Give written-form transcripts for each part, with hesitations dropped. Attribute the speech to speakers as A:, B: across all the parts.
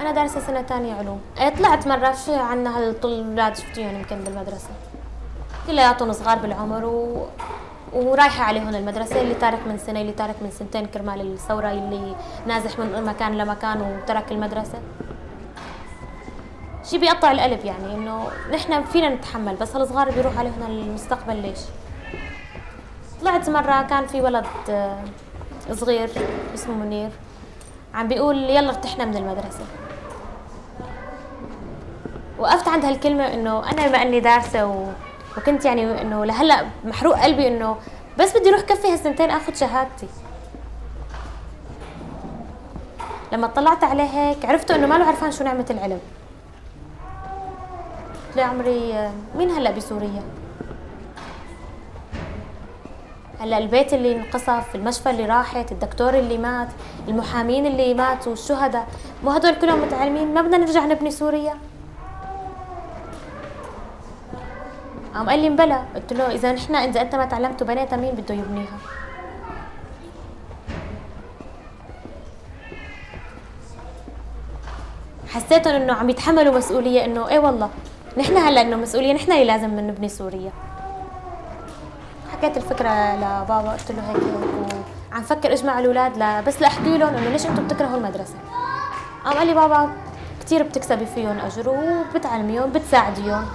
A: أنا دارسة سنة تانية علوم. طلعت مرة في عنا هالطلاب شفتيهم يمكن بالمدرسة كلياتهم صغار بالعمر ورايحة عليهم المدرسة، اللي تارك من سنة اللي تارك من سنتين كرمال الثورة، اللي نازح من مكان لمكان وترك المدرسة. شي بيقطع القلب يعني إنه نحن فينا نتحمل بس هالصغار بيروح عليهم المستقبل ليش؟ طلعت مرة كان في ولد صغير اسمه منير عم بيقول يلا ارتحنا من المدرسة. وقفت عند هالكلمة إنه أنا بما إني دارسة وكنت يعني إنه لهلا محروق قلبي إنه بس بدي أروح كفي هالسنتين آخذ شهادتي. لما اطلعت عليه هيك عرفت إنه ما له عرفان شو نعمة العلم. قلت له يا عمري مين هلا بسوريا؟ هلا البيت اللي انقصف، المشفى اللي راحت، الدكتور اللي مات، المحامين اللي ماتوا، الشهداء، مو هدول كلهم متعلمين؟ ما بدنا نرجع نبني سوريا؟ قام قال لي مبلا. قلت له اذا انت ما تعلمت وبنيتها مين بده يبنيها؟ حسيت انه عم يتحملوا مسؤوليه، انه ايه والله نحن هلا انه مسؤوليه نحن اللي لازم نبني سوريا. حكيت الفكره لبابا قلت له هيك وعم فكر اجمع الاولاد بس لاحكي لهم انه ليش انتم بتكرهوا المدرسه. قام قال لي بابا كثير بتكسبي فيهم اجر وبتعلميهم بتساعديهم.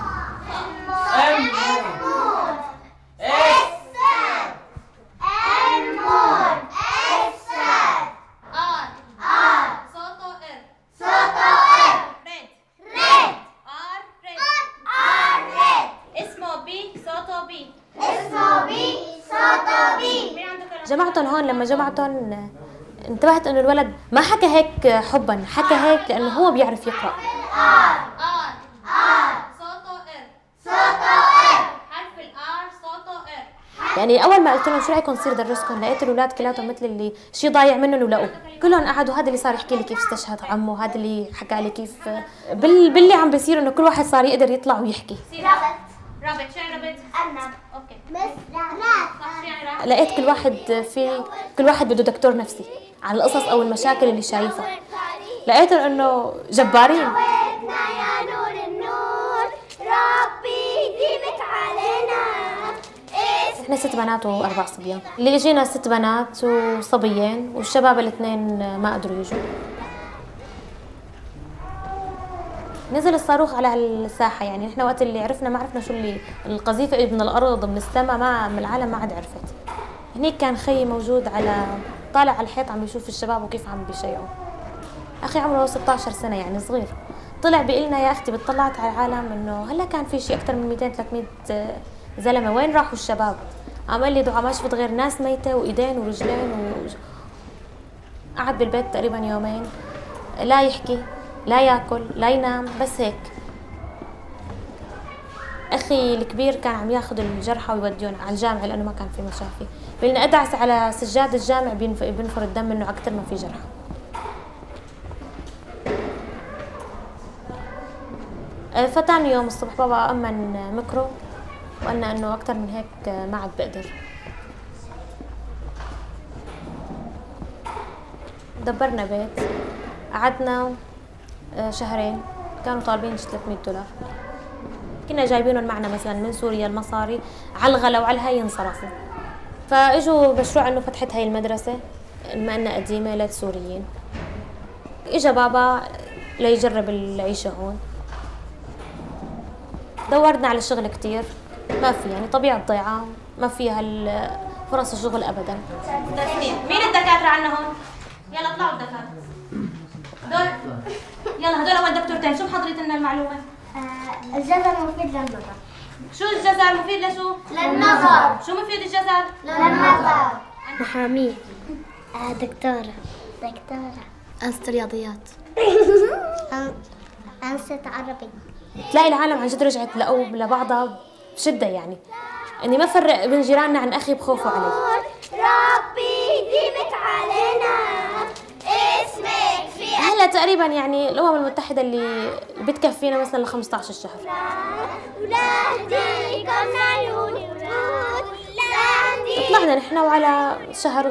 A: جمعتهم هون. لما جمعتهم انتبهت انه الولد ما حكى هيك حبا، حكى هيك لانه هو بيعرف يقرا. يعني اول ما قلت لهم شو رايكم نصير درسكم، لقيت الاولاد كلاتهم مثل اللي شيء ضايع منهم ولقوه. كلهم قعدوا، هذا اللي صار يحكي لي كيف استشهد عمه، هذا اللي حكى لي كيف باللي عم بيصير انه كل واحد صار يقدر يطلع ويحكي. رابط شو يعني رابط؟ أرنب. اوكي. بس لقيت كل واحد بده دكتور نفسي على القصص او المشاكل اللي شايفها. لقيت انه جبارين. يا نور النور ربي يديمك علينا. احنا 6 بنات و4 صبيان. اللي اجينا 6 بنات وصبيين، والشباب الاثنين ما قدروا يجوا. نزل الصاروخ على الساحه، يعني نحن وقت اللي عرفنا ما عرفنا شو اللي القذيفه من الارض من السماء، ما من العالم ما عاد عرفت. هنيك كان خيي موجود طالع على الحيط عم بيشوف الشباب وكيف عم بيشيعوا. اخي عمره 16 سنه يعني صغير، طلع بيقول لنا يا اختي بتطلعت على العالم انه هلا كان في شيء اكثر من 200 300 زلمه، وين راحوا الشباب؟ عمل لي دعاء، ما شفت غير ناس ميته وايدين ورجلين قعد بالبيت تقريبا يومين، لا يحكي لا ياكل لا ينام، بس هيك. اخي الكبير كان عم ياخذ الجرحى ويوديهم على الجامع لانه ما كان في مشافي، بيقول ادعس على سجاد الجامع بينفر الدم منه اكثر ما في جرحى. فتاني يوم الصبح بابا امن ميكرو وقالنا انه اكثر من هيك ما عاد بقدر. دبرنا بيت، قعدنا شهرين، كانوا طالبين $300. كنا جايبينهم معنا مثلا من سوريا المصاري على الغلا وعلى هاي انصرفوا. فاجوا مشروع انه فتحت هاي المدرسه بما انها قديمه للسوريين. اجا بابا ليجرب العيشه هون. دورنا على شغل كتير، ما في يعني طبيعه ضيعه، ما فيها فرص الشغل ابدا. مين الدكاتره عنا هون؟ يلا اطلعوا الدكاتره دول. يلا هدول اول دكتورتين، شو محضرين لنا المعلومه؟
B: الجزر مفيد للنظر.
A: شو الجزر مفيد لشو؟
B: للنظر.
A: شو مفيد الجزر؟
B: للنظر.
C: محامية.
B: دكتورة.
C: أنست رياضيات.
B: أنست عربي.
A: تلاقي العالم عن جد رجعت لقوا لبعضها بشده، يعني اني ما فرق بين جيراننا عن اخي بخوفوا علي.
B: ربي يديمك علينا، اسمك في
A: هلا تقريبا يعني الامم المتحده اللي بتكفينا مثلا ل 15 شهر.
B: ولادي كنا عيوني ورود ولادي.
A: طلعنا نحن وعلى شهر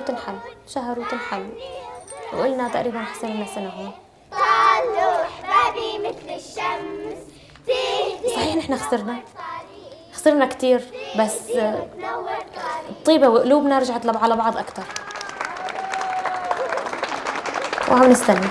A: وتنحل وقلنا تقريبا حسنا لنا سنه هون.
B: طلوا مثل الشمس
A: صحيح نحن خسرنا كتير، بس الطيبة وقلوبنا رجعت على بعض أكتر وعم نستنى.